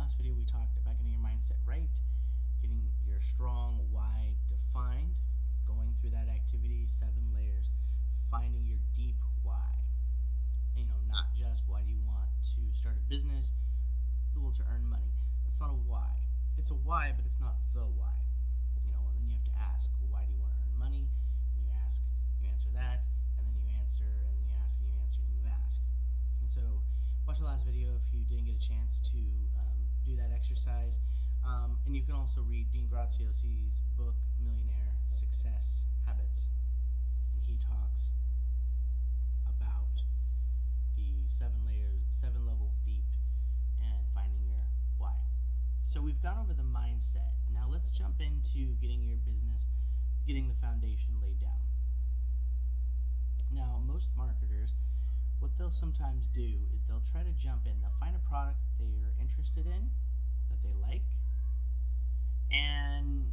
last video we talked about getting your mindset right, getting your strong why defined, going through that activity, 7 layers, finding your deep why. Not just why do you want to start a business, well, to earn money. That's not a why. It's a why, but it's not the why. And then you have to ask, well, why do you want to earn money? And you ask, you answer that, and then you answer, and then you ask, and you answer, and you ask. And so, watch the last video if you didn't get a chance to do that exercise. And you can also read Dean Graziosi's book, Millionaire Success Habits. And he talks about the 7 levels deep, and finding your why. So we've gone over the mindset. Now let's jump into getting your business, getting the foundation laid down. Now most marketers, what they'll sometimes do is they'll try to jump in. They'll find a product that they're interested in, that they like, and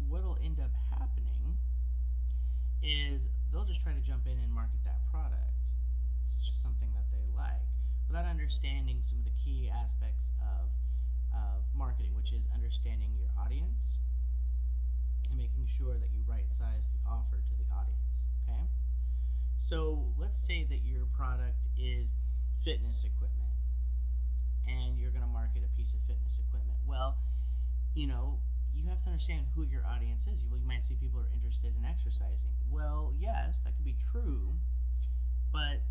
what'll end up happening is they'll just try to jump in and market that product. It's just something that they like, without understanding some of the key aspects of marketing, which is understanding your audience and making sure that you right size the offer to the audience. Okay? So let's say that your product is fitness equipment and you're going to market a piece of fitness equipment. Well, you have to understand who your audience is. You might see people who are interested in exercising. Well, yes, that could be true, but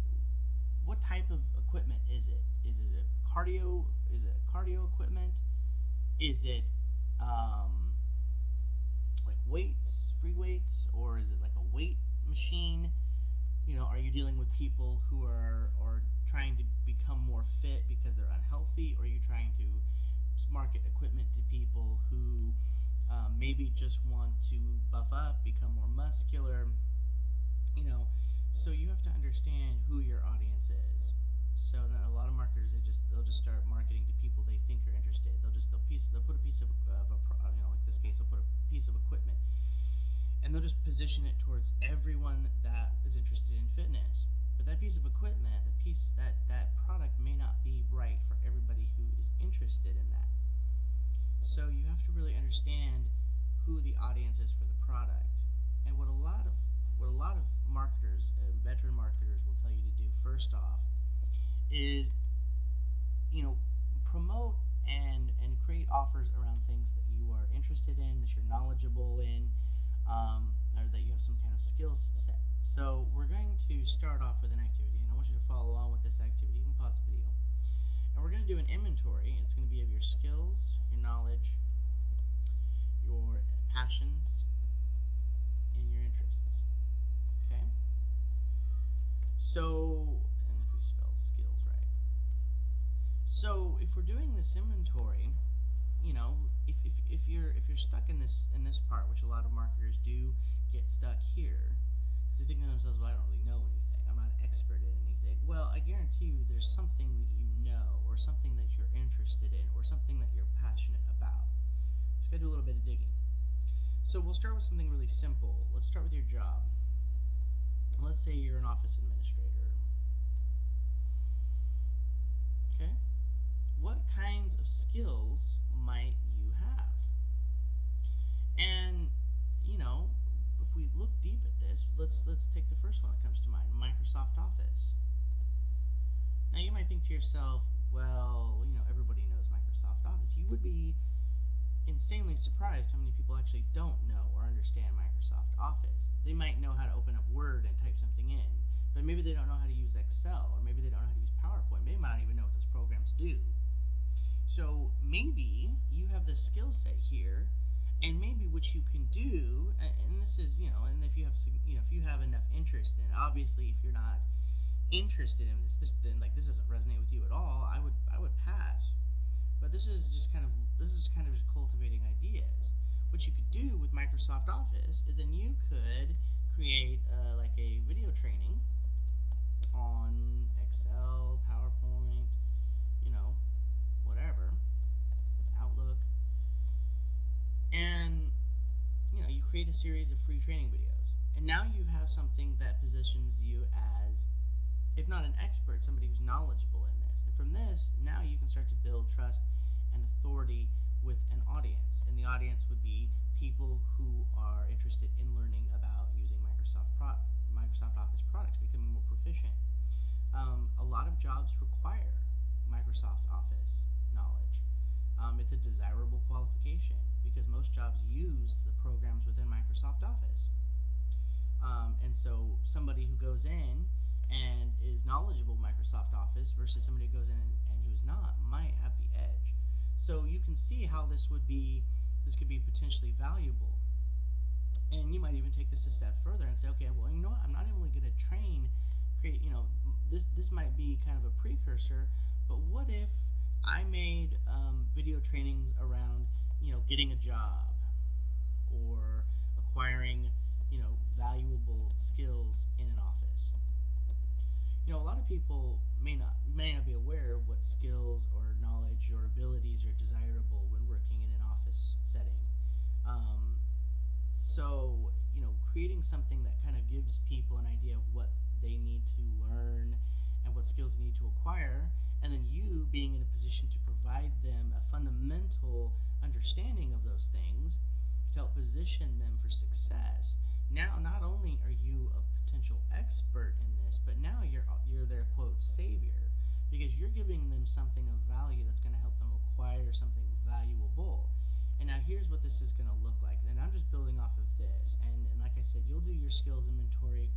what type of equipment is it? Is it a cardio? Is it cardio equipment? Is it like weights, free weights, or is it like a weight machine? Are you dealing with people who are trying to become more fit because they're unhealthy, or are you trying to market equipment to people who maybe just want to buff up, become more muscular? So you have to understand who your audience is. So then a lot of marketers, they'll just start marketing to people they think are interested. They'll put a piece of like this case, they'll put a piece of equipment, and they'll just position it towards everyone that is interested in fitness. But that piece of equipment, that product may not be right for everybody who is interested in that. So you have to really understand who the audience is for the product. And what a lot of marketers, veteran marketers, will tell you to do first off is, promote and create offers around things that you are interested in, that you're knowledgeable in, or that you have some kind of skills set. So we're going to start off with an activity, and I want you to follow along with this activity. You can pause the video. And we're going to do an inventory. It's going to be of your skills, your knowledge, your passions, and your interests. Okay? So, and if we spell skills right. So, if we're doing this inventory, if you're stuck in this part, which a lot of marketers do get stuck here, because they think to themselves, well, I don't really know anything. I'm not an expert in anything. Well, I guarantee you there's something that you know, or something that you're interested in, or something that you're passionate about. Just gotta do a little bit of digging. So we'll start with something really simple. Let's start with your job. Let's say you're an office administrator. Okay? What kinds of skills might you have? And, if we look deep at this, let's take the first one that comes to mind, Microsoft Office. Now you might think to yourself, well, everybody knows Microsoft Office. You would be insanely surprised how many people actually don't know or understand Microsoft Office. They might know how to open up Word and type something in, but maybe they don't know how to use Excel, or maybe they don't know how to use PowerPoint. They might not even know what those programs do. So maybe you have the skill set here, and maybe what you can do, and this is, and if you have enough interest in it. Obviously, if you're not interested in this, then this doesn't resonate with you at all, I would pass. But this is kind of just cultivating ideas. What you could do with Microsoft Office is then you could create like a video training on Excel, PowerPoint, whatever, Outlook, and you create a series of free training videos. And now you have something that positions you as, if not an expert, somebody who's knowledgeable in this. And from this, now you can start to build trust and authority with an audience, and the audience would be people who are interested in learning about using Microsoft Office products, becoming more proficient. A lot of jobs require Microsoft Office knowledge. It's a desirable qualification because most jobs use the programs within Microsoft Office. And so somebody who goes in and is knowledgeable of Microsoft Office versus somebody who goes in and who's not might have the edge. So you can see how this could be potentially valuable. And you might even take this a step further and say, okay, well, you know what, I'm not only going to create, this might be kind of a precursor, but what if I made video trainings around, getting a job or acquiring, valuable skills in an office. A lot of people may not be aware of what skills or knowledge or abilities are desirable when working in an office setting. So, creating something that kind of gives people an idea of what they need to learn and what skills they need to acquire, and then you being in a position to provide them a fundamental understanding of those things to help position them for success. Now, not only are you a potential expert in this, but now you're their quote savior, because you're giving them something of value that's going to help them acquire something valuable. And now here's what this is going to look like. And I'm just building off of this. And like I said, you'll do your skills inventory,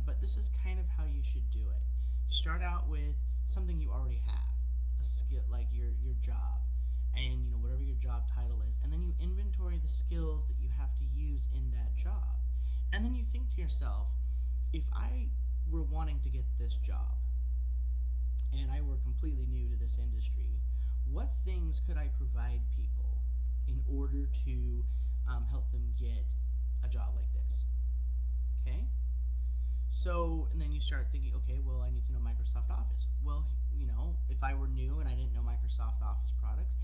but this is kind of how you should do it. You start out with something you already have, a skill like your job, and whatever your job title is, and then you inventory the skills that you have to use in that job. And then you think to yourself, if I were wanting to get this job and I were completely new to this industry, what things could I provide people in order to help them get a job like this? Okay? So, and then you start thinking, okay, well, I need to know Microsoft Office. Well, if I were new and I didn't know Microsoft Office products,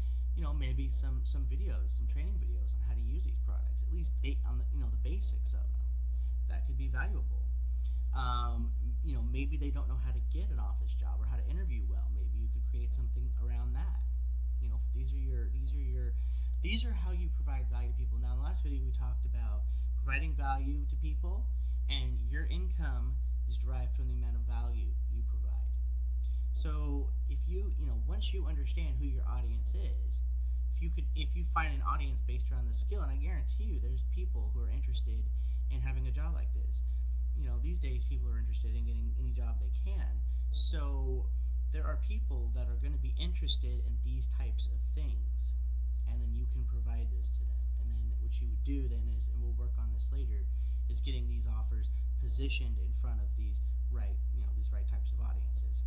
maybe some videos, some training videos on how to use these products, at least on the basics of them. That could be valuable. Maybe they don't know how to get an office job or how to interview well. Maybe you could create something around that. These are how you provide value to people. Now, in the last video, we talked about providing value to people, and your income is derived from the amount of value you provide. So, if once you understand who your audience is, if you find an audience based around the skill, and I guarantee you, there's people who are interested in having a job like this. These days people are interested in getting any job they can. So there are people that are going to be interested in these types of things, and then you can provide this to them. And then what you would do then is, and we'll work on this later, is getting these offers positioned in front of these right types of audiences.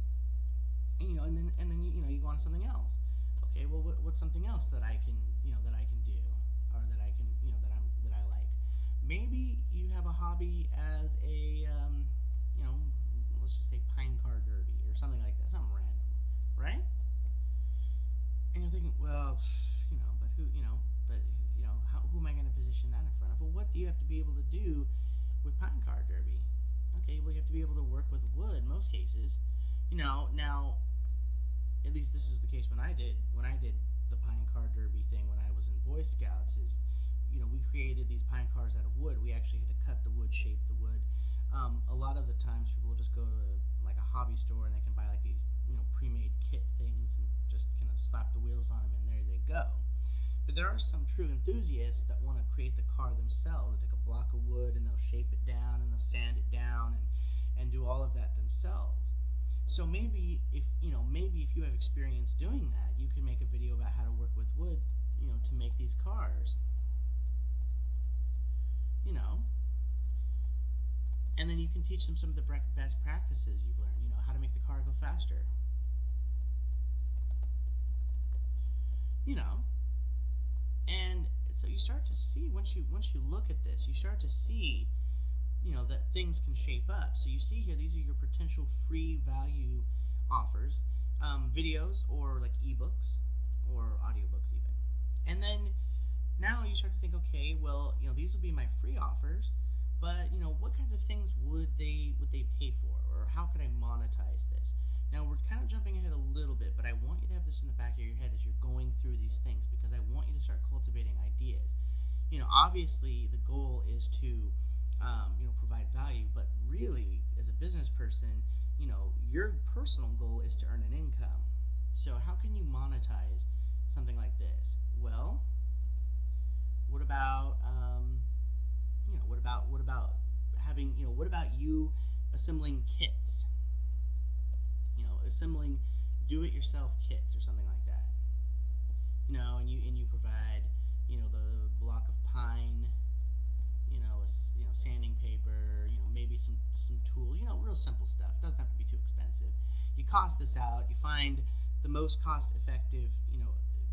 And then you go on to something else. Okay, well, what's something else that I can do, or that I can that I like? Maybe you have a hobby as a let's just say pine car derby or something like that, something random, right? And you're thinking, well, who am I going to position that in front of? Well, what do you have to be able to do with pine car derby? Okay, well, you have to be able to work with wood in most cases. Now, at least this is the case when I did the pine car derby thing when I was in Boy Scouts. Is we created these pine cars out of wood. We actually had to cut the wood, shape the wood. A lot of the times people will just go to like a hobby store and they can buy like these pre-made kit things and just kind of slap the wheels on them and there they go. But there are some true enthusiasts that want to create the car themselves. They take a block of wood and they'll shape it down and they'll sand it down and do all of that themselves. So maybe if you have experience doing that, you can make a video about how to work with wood, to make these cars. And then you can teach them some of the best practices you've learned, how to make the car go faster. And so you start to see, once you look at this, you start to see, that things can shape up. So you see here, these are your potential free value offers, videos or like ebooks or audiobooks even. And then now you start to think, okay, well, these would be my free offers, but what kinds of things would they pay for, or how could I monetize this? Now we're kind of jumping ahead a little bit, but I want you to have this in the back of your head as you're going through these things. cultivating ideas. Obviously the goal is to provide value, but really, as a business person, your personal goal is to earn an income. So how can you monetize something like this? Well, what about having what about you assembling kits? Assembling do-it-yourself kits or something like that. And you provide the block of pine, sanding paper, maybe some tools, real simple stuff. It doesn't have to be too expensive. You cost this out, you find the most cost-effective,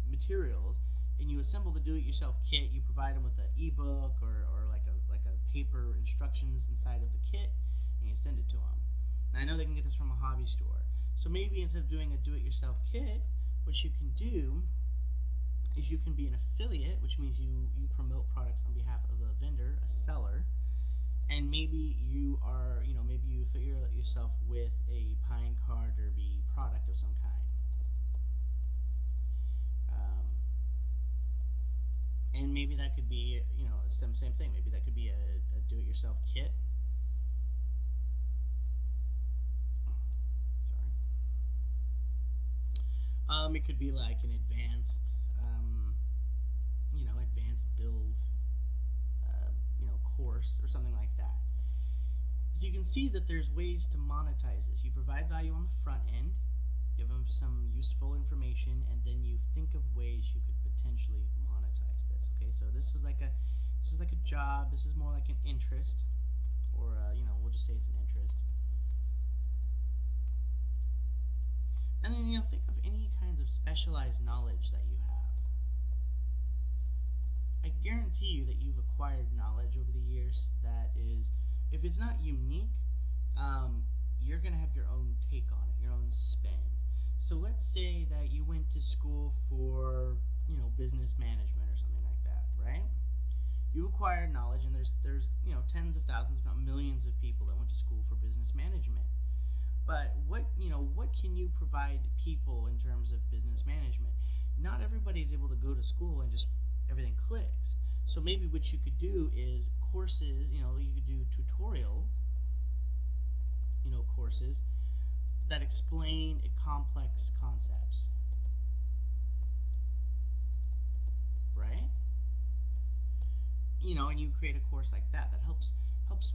materials, and you assemble the do-it-yourself kit. You provide them with an ebook or like a paper instructions inside of the kit, and you send it to them. And I know they can get this from a hobby store. So maybe instead of doing a do-it-yourself kit, what you can do is you can be an affiliate, which means you promote products on behalf of a vendor, a seller, and maybe you are, maybe you affiliate yourself with a Pine Car Derby product of some kind. And maybe that could be, same thing. Maybe that could be a do-it-yourself kit. Sorry. It could be like an advanced, advanced build, course or something like that. So you can see that there's ways to monetize this. You provide value on the front end, give them some useful information, and then you think of ways you could potentially monetize this. Okay, so this is like a job. This is more like an interest, or we'll just say it's an interest. And then think of any kinds of specialized knowledge that you have. I guarantee you that you've acquired knowledge over the years that is, if it's not unique, you're going to have your own take on it, your own spin. So let's say that you went to school for, business management or something like that, right? You acquired knowledge, and there's tens of thousands, if not millions of people that went to school for business management. But what can you provide people in terms of business management? Not everybody is able to go to school and just everything clicks. So maybe what you could do is courses, you could do tutorial, courses that explain complex concepts, right? And you create a course like that helps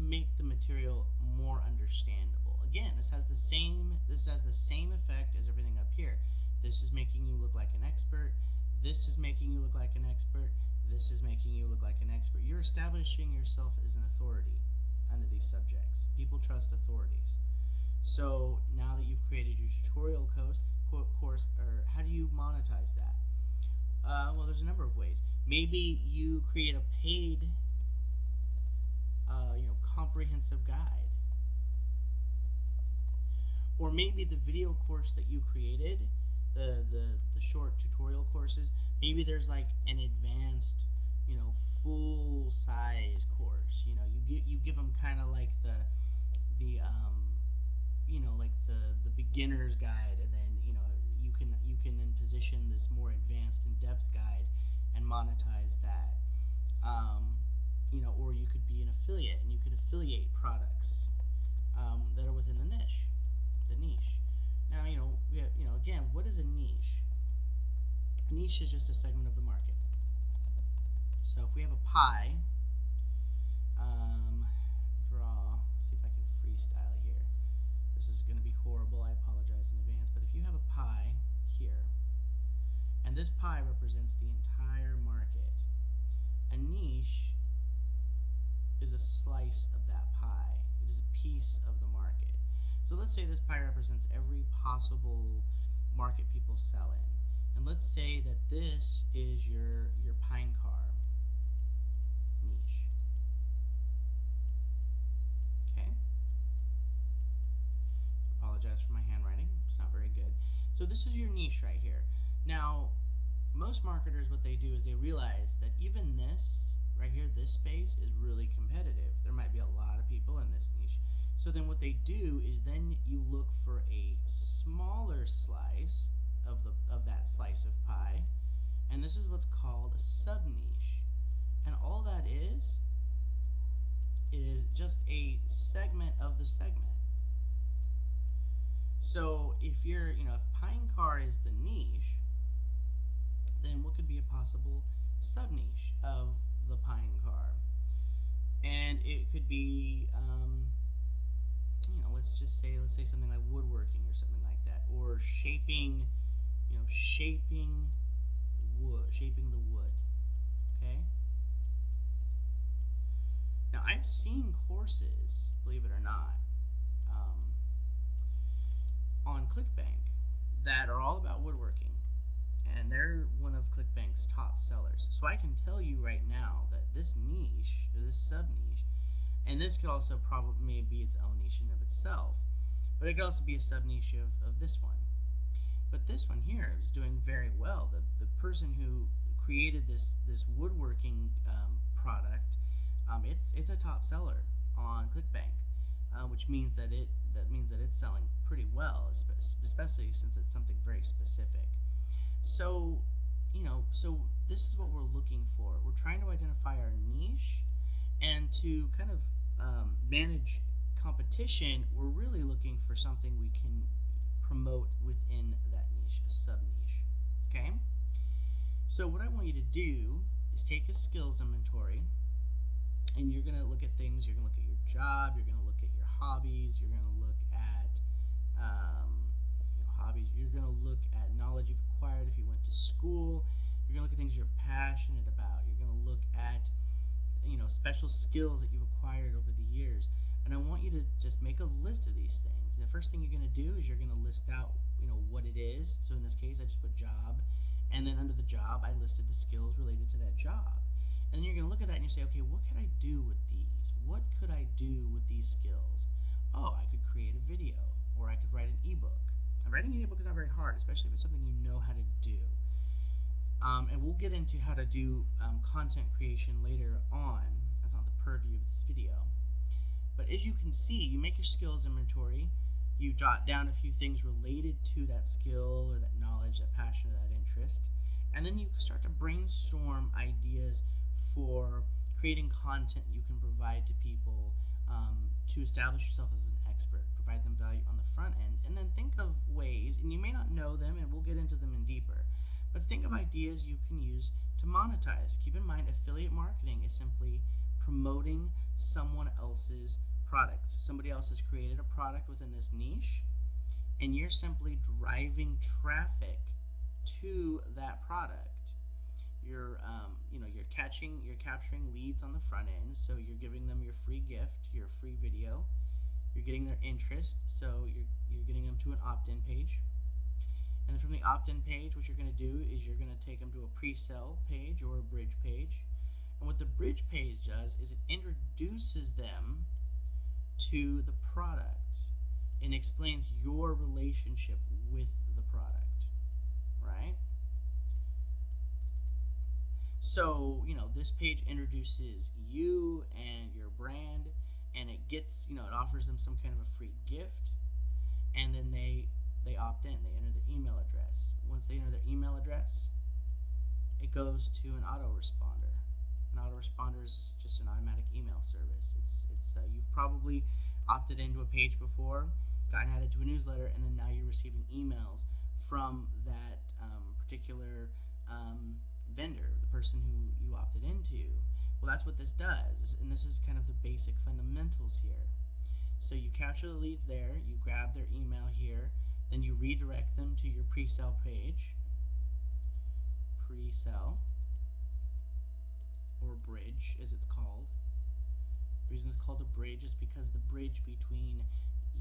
make the material more understandable. Again, this has the same effect as everything up here. This is making you look like an expert. This is making you look like an expert. This is making you look like an expert. You're establishing yourself as an authority under these subjects. People trust authorities. So now that you've created your tutorial course, or how do you monetize that? Well, there's a number of ways. Maybe you create a paid, comprehensive guide. Or maybe the video course that you created, the short tutorial courses, maybe there's like an advanced, full size course. You give them kind of like the beginner's guide, and then you can then position this more advanced in-depth guide and monetize that. Or you could be an affiliate, and you could affiliate products that are within the niche. Now, again, what is a niche? A niche is just a segment of the market. So if we have a pie, see if I can freestyle here. This is going to be horrible. I apologize in advance. But if you have a pie here, and this pie represents the entire market, a niche is a slice of that pie. It is a piece of the market. So let's say this pie represents every possible market people sell in. And let's say that this is your Pine Car niche. Okay? Apologize for my handwriting. It's not very good. So this is your niche right here. Now, most marketers, what they do is they realize that even this right here, this space is really competitive. There might be a lot of people in this niche. So then what they do is then you look for a smaller slice of that slice of pie, And this is what's called a sub niche. And all that is just a segment of the segment. So if if pine car is the niche, then what could be a possible sub niche of the pine car? And it could be, let's say something like woodworking or something like that, or shaping shaping the wood. Okay. Now I've seen courses, believe it or not, on ClickBank that are all about woodworking, and they're one of ClickBank's top sellers. So I can tell you right now that this niche, or this sub niche, and this could also probably maybe be its own niche in of itself, but it could also be a sub niche of this one. But this one here is doing very well. The person who created this woodworking product, it's a top seller on ClickBank, which means that it's selling pretty well, especially since it's something very specific. So this is what we're looking for. We're trying to identify our niche, and to kind of manage competition, we're really looking for something we can promote within that niche, a sub niche. Okay? So what I want you to do is take a skills inventory, and you're going to look at things. You're going to look at your job, you're going to look at your hobbies, you're going to look at hobbies, you're going to look at knowledge you've acquired if you went to school, you're going to look at things you're passionate about, you're going to look at special skills that you've acquired over the years. And I want you to just make a list of these things. The first thing you're going to do is you're going to list out what it is. So in this case, I just put job, and then under the job I listed the skills related to that job. And then you're going to look at that and you say, okay, what could I do with these? What could I do with these skills? Oh, I could create a video, or I could write an ebook. And writing an ebook is not very hard, especially if it's something you know how to do. And we'll get into how to do content creation later on. That's not the purview of this video. But as you can see, you make your skills inventory, you jot down a few things related to that skill or that knowledge, that passion, or that interest, and then you start to brainstorm ideas for creating content you can provide to people to establish yourself as an expert, provide them value on the front end, and then think of ways, and you may not know them, and we'll get into them in deeper, but think of ideas you can use to monetize. Keep in mind, affiliate marketing is simply promoting someone else's product. Somebody else has created a product within this niche, and you're simply driving traffic to that product. You're capturing leads on the front end, so you're giving them your free gift, your free video. You're getting their interest, so you're getting them to an opt-in page. And then from the opt-in page, what you're going to do is you're going to take them to a pre-sell page or a bridge page. And what the bridge page does is it introduces them to the product and explains your relationship with the product, right? So, this page introduces you and your brand, and it gets, it offers them some kind of a free gift, and then they opt in. They enter their email address. Once they enter their email address, it goes to an autoresponder. An autoresponder is just an automatic email service. You've probably opted into a page before, gotten added to a newsletter, and then now you're receiving emails from that particular vendor, the person who you opted into. Well, that's what this does, and this is kind of the basic fundamentals here. So you capture the leads there, you grab their email here, then you redirect them to your pre-sell page, pre-sell, or bridge as it's called. The reason it's called a bridge is because the bridge between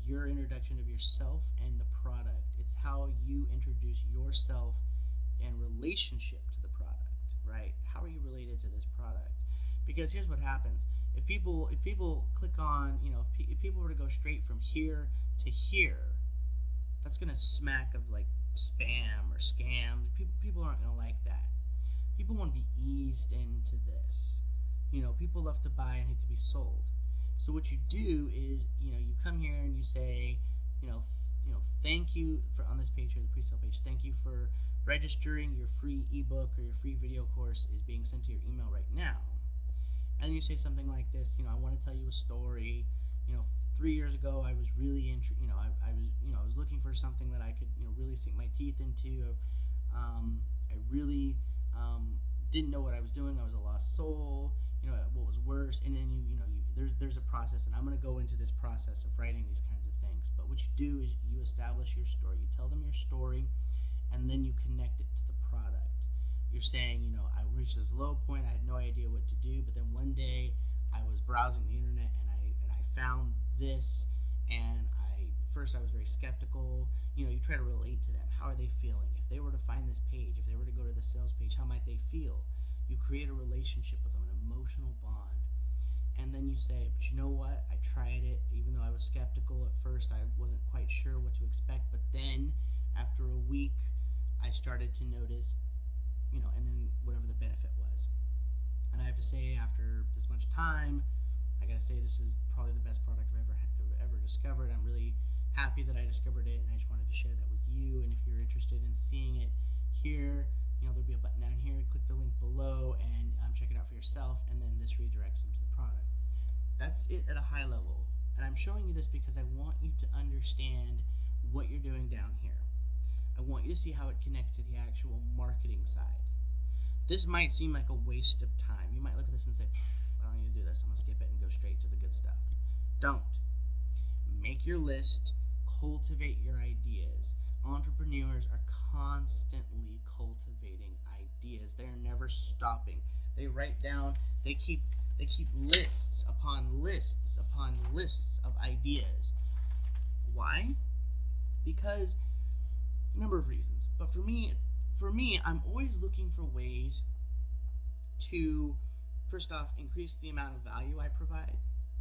your introduction of yourself and the product. It's how you introduce yourself and relationship to the product, right? How are you related to this product? Because here's what happens. If people click on, if people were to go straight from here to here, that's going to smack of like spam or scam. People aren't going to like that. People want to be eased into this. People love to buy and hate to be sold. So what you do is, you come here and you say, thank you for, on this page here, the pre-sale page, thank you for registering your free ebook or your free video course is being sent to your email right now. And you say something like this, I want to tell you a story. 3 years ago, I was really I was looking for something that I could, really sink my teeth into. I really didn't know what I was doing. I was a lost soul. What was worse, and then there's a process, and I'm going to go into this process of writing these kinds of things. But what you do is you establish your story. You tell them your story, and then you connect it to the product. You're saying, I reached this low point. I had no idea what to do, but then one day I was browsing the internet and I found this, and first I was very skeptical. You try to relate to them. How are they feeling? If they were to find this page, if they were to go to the sales page, how might they feel? You create a relationship with them, an emotional bond. And then you say, but you know what? I tried it. Even though I was skeptical at first, I wasn't quite sure what to expect. But then, after a week, I started to notice, and then whatever the benefit was. And I have to say, after this much time, I gotta say this is probably the best product I've ever discovered. I'm really happy that I discovered it, and I just wanted to share that with you. And if you're interested in seeing it here, there'll be a button down here. Click the link below and check it out for yourself, and then this redirects them to the product. That's it at a high level. And I'm showing you this because I want you to understand what you're doing down here. I want you to see how it connects to the actual marketing side. This might seem like a waste of time. You might look at this and say, I don't need to do this. I'm going to skip it and go straight to the good stuff. Don't. Make your list. Cultivate your ideas. Entrepreneurs are constantly cultivating ideas. They're never stopping. They write down, they keep lists upon lists upon lists of ideas. Why? Because a number of reasons. But for me, I'm always looking for ways to, first off, increase the amount of value I provide.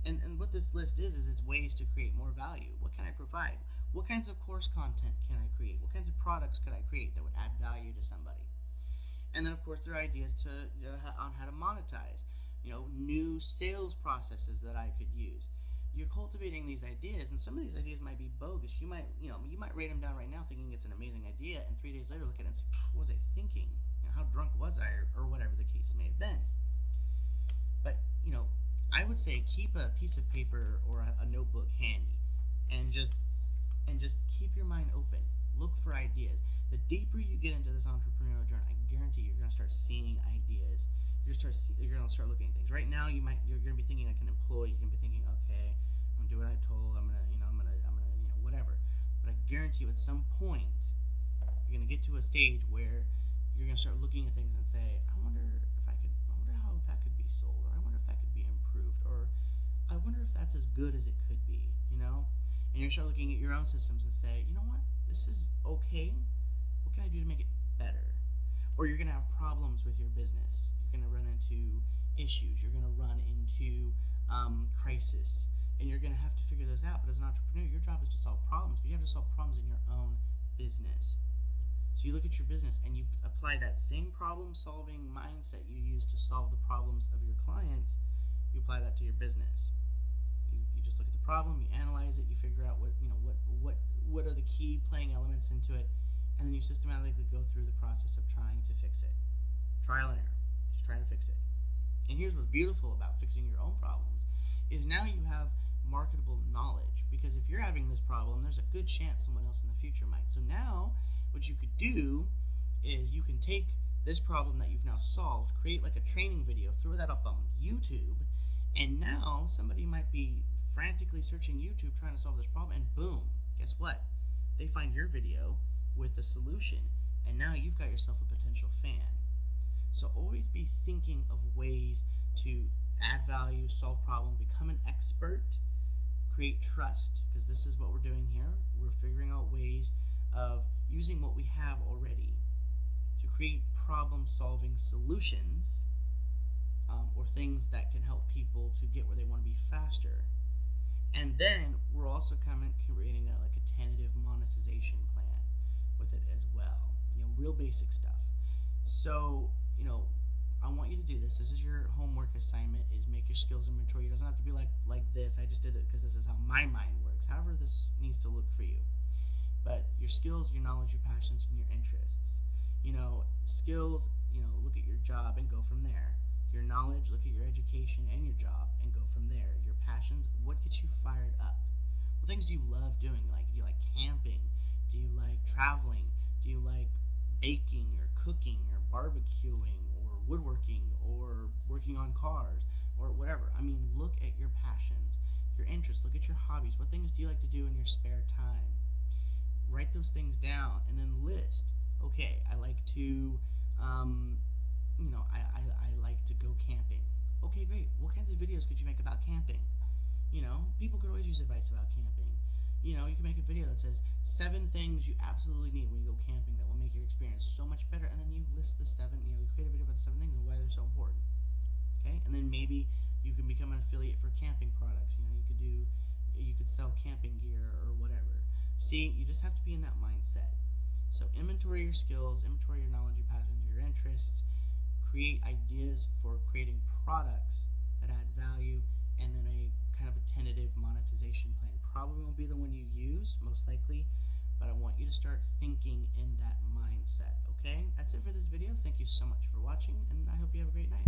And what this list is it's ways to create more value. What can I provide? What kinds of course content can I create? What kinds of products could I create that would add value to somebody? And then, of course, there are ideas on how to monetize. New sales processes that I could use. You're cultivating these ideas, and some of these ideas might be bogus. You might write them down right now thinking it's an amazing idea, and 3 days later look at it and say, what was I thinking? How drunk was I? Or whatever the case may have been. But, I would say keep a piece of paper or a notebook handy, and just keep your mind open. Look for ideas. The deeper you get into this entrepreneurial journey, I guarantee you're going to start seeing ideas. You're going to start looking at things. Right now, you're going to be thinking like an employee. You're going to be thinking, okay, I'm going to do what I'm told. I'm going to whatever. But I guarantee you, at some point, you're going to get to a stage where you're going to start looking at things and say, I wonder how that could be sold, or I wonder if that could be improved, or I wonder if that's as good as it could be, And you start looking at your own systems and say, you know what, this is okay. What can I do to make it better? Or you're going to have problems with your business. You're going to run into issues. You're going to run into crisis, and you're going to have to figure those out. But as an entrepreneur, your job is to solve problems, but you have to solve problems in your own business. So you look at your business and you apply that same problem-solving mindset you use to solve the problems of your clients. You apply that to your business. You just look at the problem, you analyze it, you figure out what are the key playing elements into it, and then you systematically go through the process of trying to fix it. Trial and error, just trying to fix it. And here's what's beautiful about fixing your own problems, is now you have marketable knowledge, because if you're having this problem, there's a good chance someone else in the future might. So now, what you could do is you can take this problem that you've now solved, create like a training video, throw that up on YouTube, and now somebody might be frantically searching YouTube trying to solve this problem, and boom, guess what? They find your video with the solution, and now you've got yourself a potential fan. So always be thinking of ways to add value, solve problem, become an expert, create trust, because this is what we're doing here. We're figuring out ways of using what we have already to create problem-solving solutions, or things that can help people to get where they want to be faster. And then we're also creating a tentative monetization plan with it as well. Real basic stuff. So, I want you to do this. This is your homework assignment, is make your skills inventory. It doesn't have to be like this. I just did it because this is how my mind works. However this needs to look for you. But your skills, your knowledge, your passions, and your interests. Skills, look at your job and go from there. Your knowledge, look at your education and your job and go from there. Your passions, what gets you fired up? What things do you love doing? Like, do you like camping? Do you like traveling? Do you like baking or cooking or barbecuing or woodworking or working on cars or whatever? I mean, look at your passions, your interests, look at your hobbies. What things do you like to do in your spare time? Write those things down and then list. Okay, I like to, I like to go camping. Okay, great. What kinds of videos could you make about camping? People could always use advice about camping. You can make a video that says 7 things you absolutely need when you go camping that will make your experience so much better, and then you list the 7, you create a video about the 7 things and why they're so important. Okay, and then maybe you can become an affiliate for camping products. You could sell camping gear or whatever. See, you just have to be in that mindset. So inventory your skills, inventory your knowledge, your passions, your interests, create ideas for creating products that add value, and then a kind of a tentative monetization plan. Probably won't be the one you use, most likely, but I want you to start thinking in that mindset, okay? That's it for this video. Thank you so much for watching, and I hope you have a great night.